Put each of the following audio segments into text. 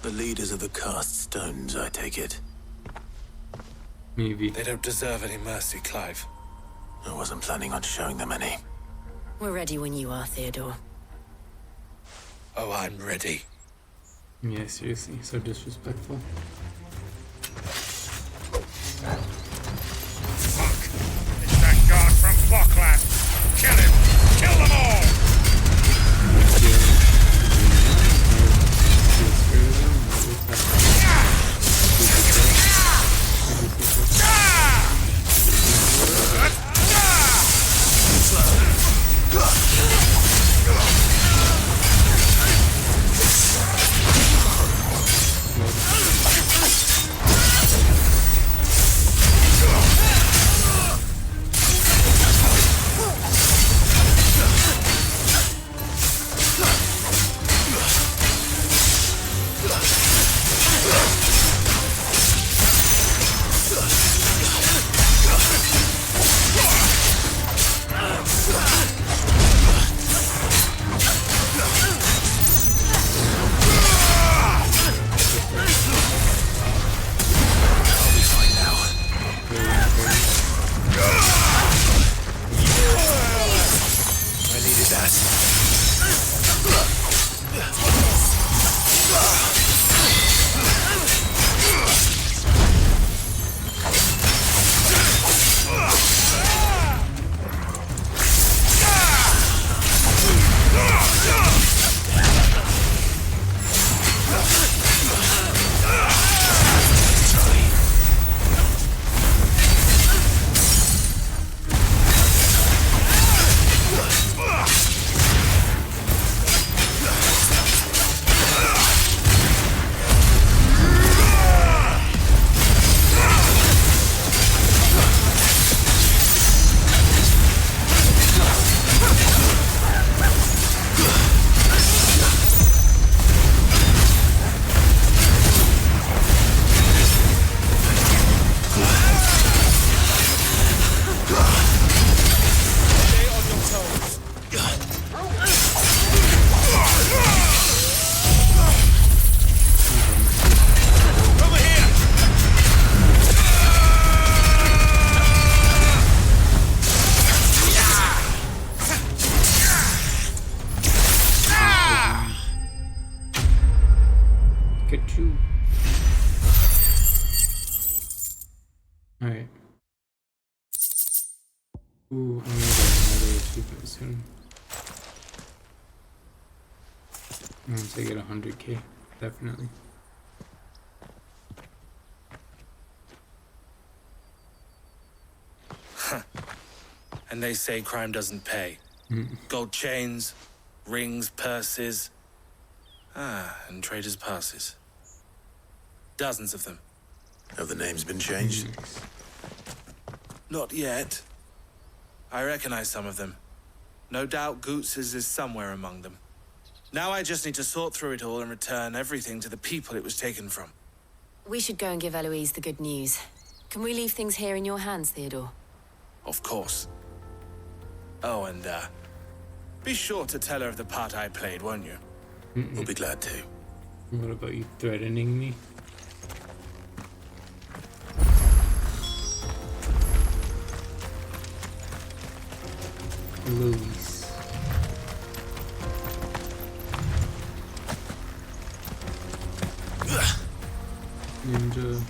The leaders of the cast stones, I take it. Maybe. They don't deserve any mercy, Clive. I wasn't planning on showing them any. We're ready when you are, Theodore. Oh, I'm ready. Yeah, seriously, so disrespectful. Fuck! It's that guard from Falkland! Kill him! Kill them all! Alright. Ooh, I'm gonna get another achievement soon. Once I get 100k, definitely. And they say crime doesn't pay. Gold chains, rings, purses. And traders' passes. Dozens of them. Have the names been changed? Not yet. I recognize some of them. No doubt Goots's is somewhere among them. Now I just need to sort through it all and return everything to the people it was taken from. We should go and give Eloise the good news. Can we leave things here in your hands, Theodore? Of course. Oh, and, be sure to tell her of the part I played, won't you? We'll be glad to. What about you threatening me? Louise. Ninja.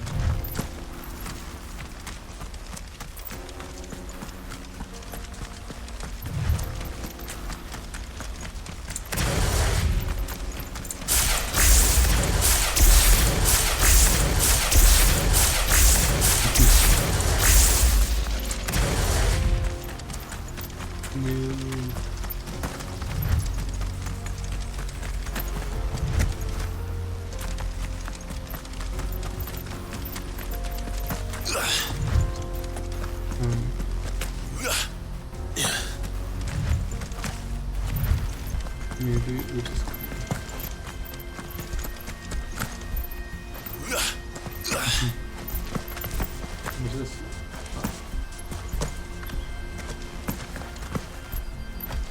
Maybe we just what's this?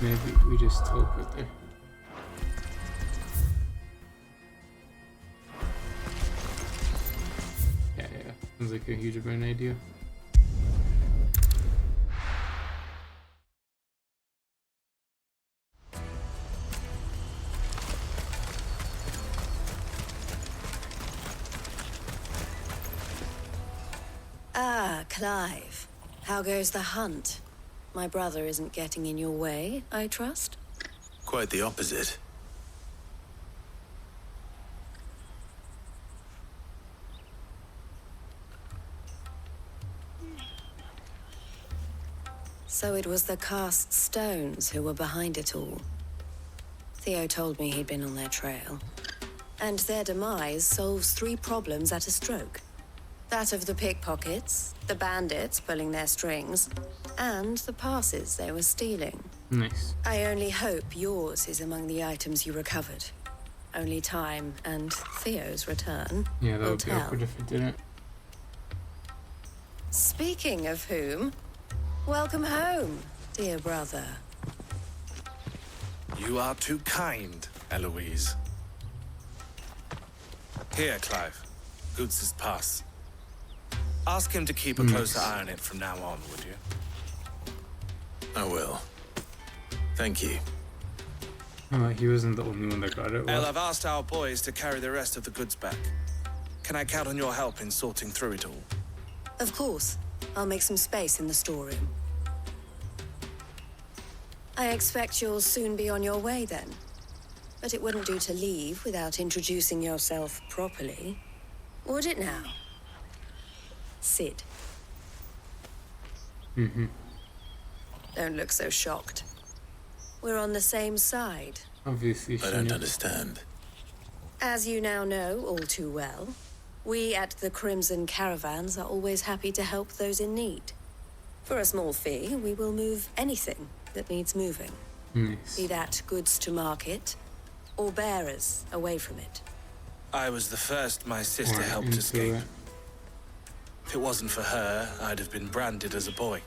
Maybe we just teleport there. Sounds like a huge of an idea. Ah, Clive. How goes the hunt? My brother isn't getting in your way, I trust? Quite the opposite. So it was the cast stones who were behind it all. Theo told me he'd been on their trail. And their demise solves 3 problems at a stroke. That of the pickpockets, the bandits pulling their strings, and the passes they were stealing. Nice. I only hope yours is among the items you recovered. Only time and Theo's return Yeah, that will would be tell. awkward if it didn't. Speaking of whom, welcome home, dear brother. You are too kind, Eloise. Here, Clive. Goots' pass. Ask him to keep a closer eye on it from now on, would you? I will. Thank you. He wasn't the only one that got it. El, Well, I've asked our boys to carry the rest of the goods back. Can I count on your help in sorting through it all? Of course. I'll make some space in the storeroom. I expect you'll soon be on your way then. But it wouldn't do to leave without introducing yourself properly. Would it now? Sid. Don't look so shocked. We're on the same side. obviously she I don't knew. understand. As you now know all too well, we at the Crimson Caravans are always happy to help those in need. For a small fee, we will move anything that needs moving. Nice. Be that goods to market, or bearers away from it. I was the first my sister Right helped into escape. it. If it wasn't for her, I'd have been branded as a boy.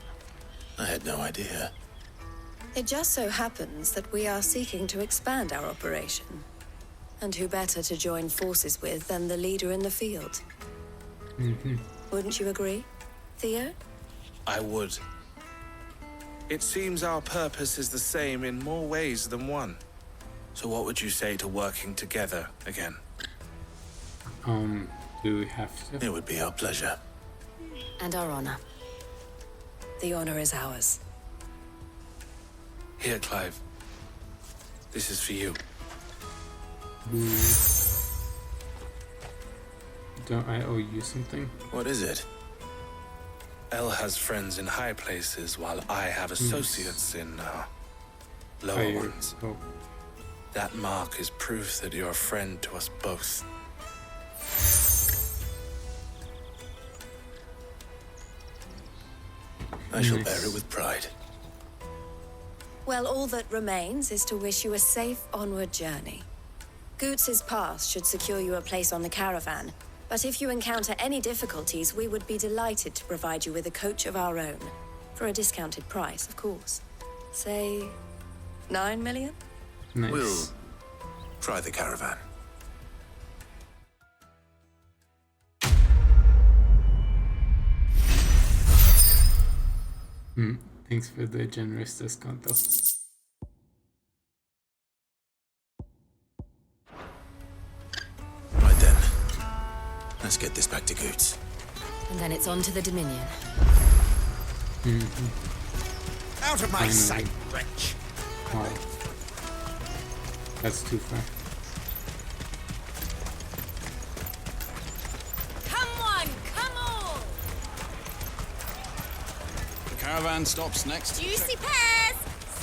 I had no idea. It just so happens that we are seeking to expand our operation. And who better to join forces with than the leader in the field? Wouldn't you agree, Theo? I would. It seems our purpose is the same in more ways than one. So what would you say to working together again? Do we have to? It would be our pleasure. And our honor. The honor is ours. Here, Clive. This is for you. Don't I owe you something? What is it? El has friends in high places, while I have associates in lower Oh, ones. oh, That mark is proof that you're a friend to us both. I shall Nice. bear it with pride. Well, all that remains is to wish you a safe onward journey. Goots' pass should secure you a place on the caravan, but if you encounter any difficulties, we would be delighted to provide you with a coach of our own. For a discounted price, of course. Say, 9 million? nice. We'll try the caravan. Thanks for the generous discount, though. Right then. Let's get this back to Goots. And then it's on to the Dominion. Out of my Finally. sight, wretch! Wow. That's too far. Come on, come on! The caravan stops next. Juicy pears!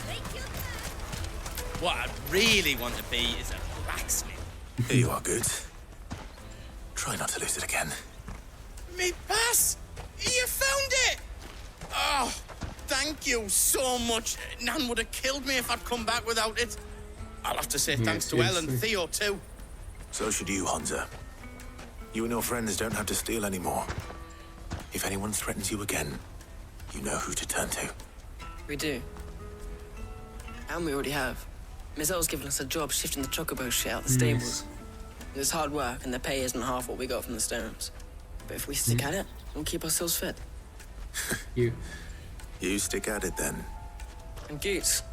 Slake your thirst. What I really want to be is a blacksmith. Here you are, Goots. Try not to lose it again. Me pass! You found it! Oh, thank you so much. Nan would have killed me if I'd come back without it. I'll have to say Yeah, thanks to Elle and seriously. Theo too. So should you, Hansa. You and your friends don't have to steal anymore. If anyone threatens you again, you know who to turn to. We do. And we already have. Miss L's given us a job shifting the chocobo shit out the stables. It's hard work, and the pay isn't half what we got from the stones. But if we stick at it, we'll keep ourselves fit. You. You stick at it then. And Goots,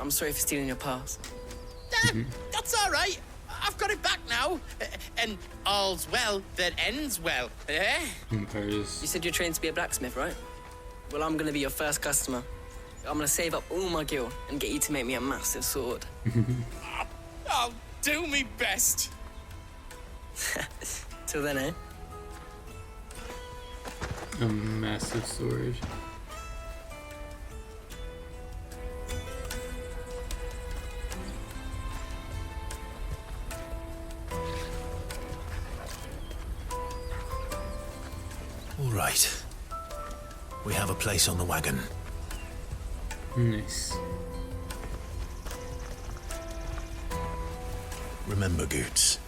I'm sorry for stealing your pass. That's all right. I've got it back now. And all's well that ends well. Eh? Vampires. You said you're trained to be a blacksmith, right? Well, I'm gonna be your first customer. I'm gonna save up all my gil and get you to make me a massive sword. I'll do me best. Till then, eh? A massive sword. All right. We have a place on the wagon. Nice. Remember, Goots,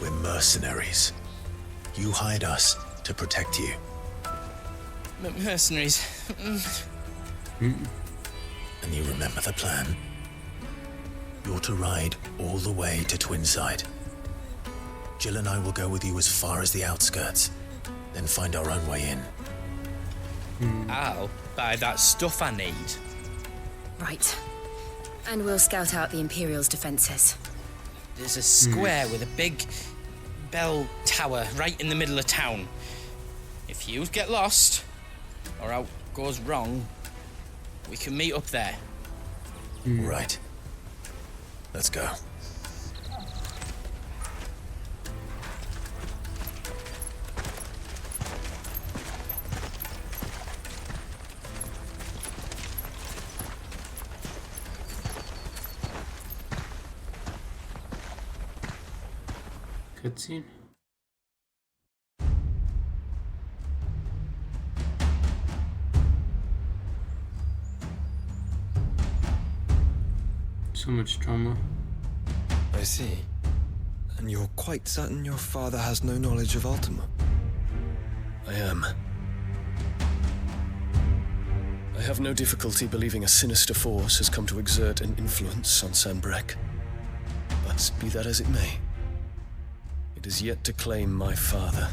we're mercenaries. You hired us to protect you. Mercenaries. And you remember the plan? You're to ride all the way to Twinside. Jill and I will go with you as far as the outskirts, then find our own way in. I'll buy that stuff I need. Right. And we'll scout out the Imperial's defenses. There's a square with a big bell tower right in the middle of town. If you get lost, or out goes wrong, we can meet up there. Right. Let's go. Cutscene. So much trauma. I see. And you're quite certain your father has no knowledge of Ultima? I am. I have no difficulty believing a sinister force has come to exert an influence on Sanbreque. But be that as it may, it is yet to claim my father.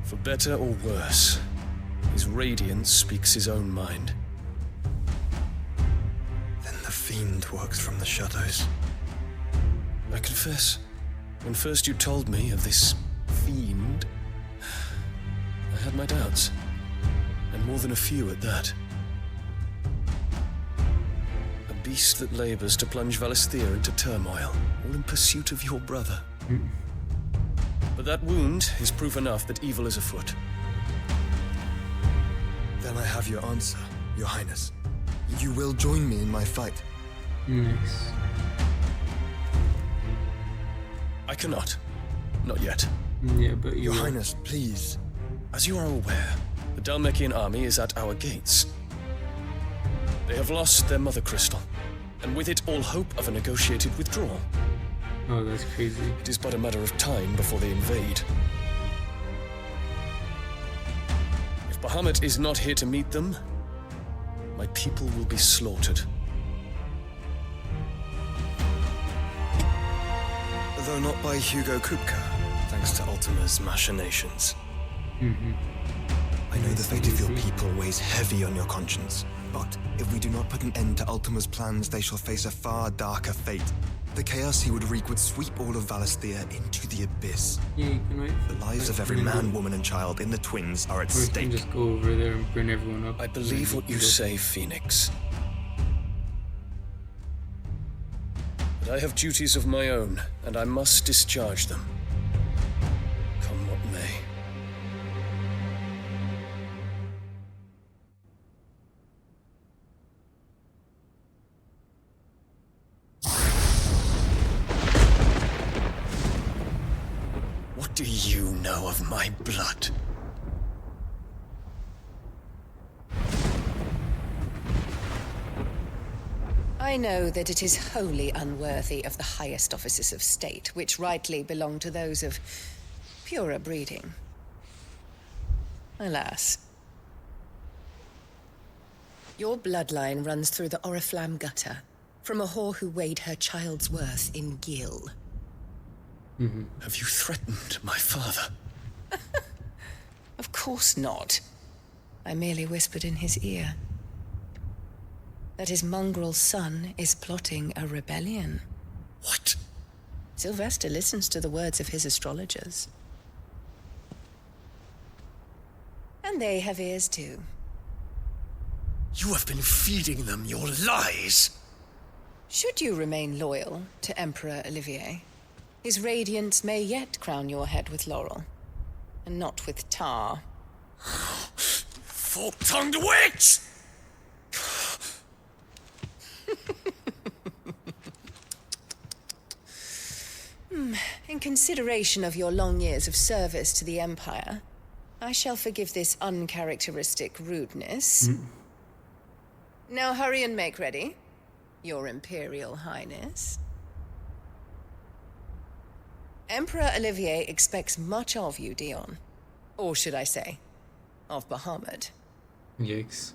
For better or worse, his radiance speaks his own mind. Then the fiend works from the shadows. I confess, when first you told me of this fiend, I had my doubts, and more than a few at that. A beast that labors to plunge Valisthea into turmoil, all in pursuit of your brother. But that wound is proof enough that evil is afoot. Then I have your answer, Your Highness. You will join me in my fight. Nice. I cannot. Not yet. Yeah, but you Your will. Highness, please. As you are aware, the Dalmekian army is at our gates. They have lost their mother crystal, and with it all hope of a negotiated withdrawal. Oh, that's crazy. It is but a matter of time before they invade. If Bahamut is not here to meet them, my people will be slaughtered. Though not by Hugo Kupka, thanks to Ultima's machinations. I know the fate of your people weighs heavy on your conscience, but if we do not put an end to Ultima's plans, they shall face a far darker fate. The chaos he would wreak would sweep all of Valisthea into the abyss. Yeah, you can wait. The lives of every man, woman, and child in the Twins are at Or you can stake. just go over there and burn everyone up. I believe what you say, Phoenix. But I have duties of my own, and I must discharge them. Come what may. What do you know of my blood? I know that it is wholly unworthy of the highest offices of state, which rightly belong to those of purer breeding. Alas. Your bloodline runs through the Oriflamme gutter, from a whore who weighed her child's worth in gil. Have you threatened my father? Of course not. I merely whispered in his ear that his mongrel son is plotting a rebellion. What? Sylvester listens to the words of his astrologers. And they have ears too. You have been feeding them your lies! Should you remain loyal to Emperor Olivier, his radiance may yet crown your head with laurel, and not with tar. Fork-tongued witch! In consideration of your long years of service to the Empire, I shall forgive this uncharacteristic rudeness. Now hurry and make ready, Your Imperial Highness. Emperor Olivier expects much of you, Dion. Or should I say, of Bahamut. Yikes.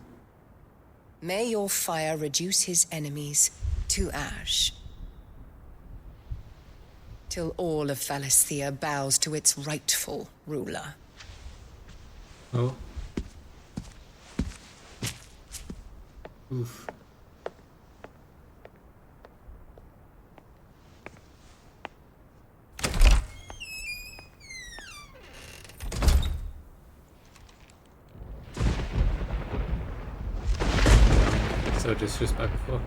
May your fire reduce his enemies to ash, till all of Valisthea bows to its rightful ruler. Oh. Oof. So disrespectful.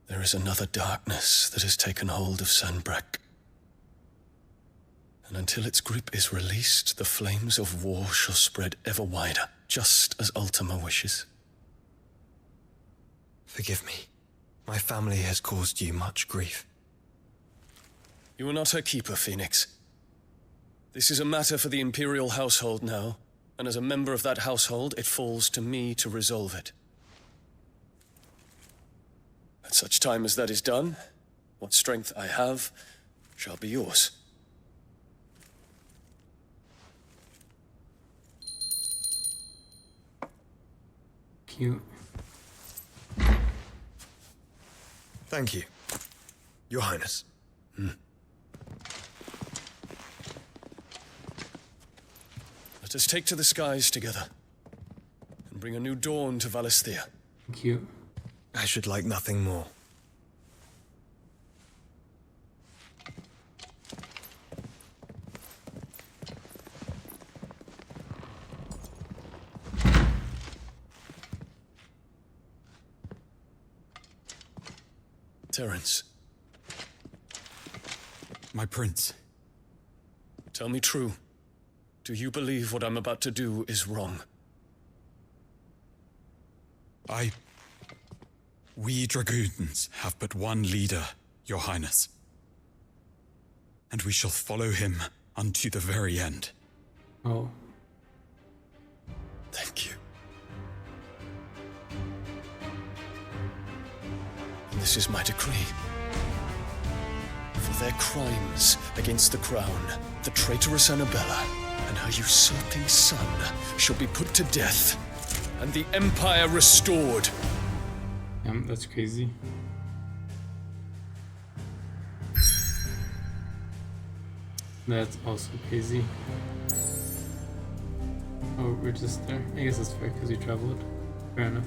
There is another darkness that has taken hold of Sanbreque. And until its grip is released, the flames of war shall spread ever wider, just as Ultima wishes. Forgive me. My family has caused you much grief. You are not her keeper, Phoenix. This is a matter for the Imperial household now, and as a member of that household, it falls to me to resolve it. At such time as that is done, what strength I have shall be yours. Cute. Thank you, Your Highness. Let us take to the skies together, and bring a new dawn to Valisthea. Cute. I should like nothing more. Terence, My prince. tell me true. Do you believe what I'm about to do is wrong? We dragoons have but one leader, Your Highness. And we shall follow him unto the very end. Oh. Thank you. And this is my decree. For their crimes against the crown, the traitorous Annabella and her usurping son shall be put to death, and the Empire restored. That's crazy. That's also crazy. Oh, we're just there. I guess that's fair because we traveled. Fair enough.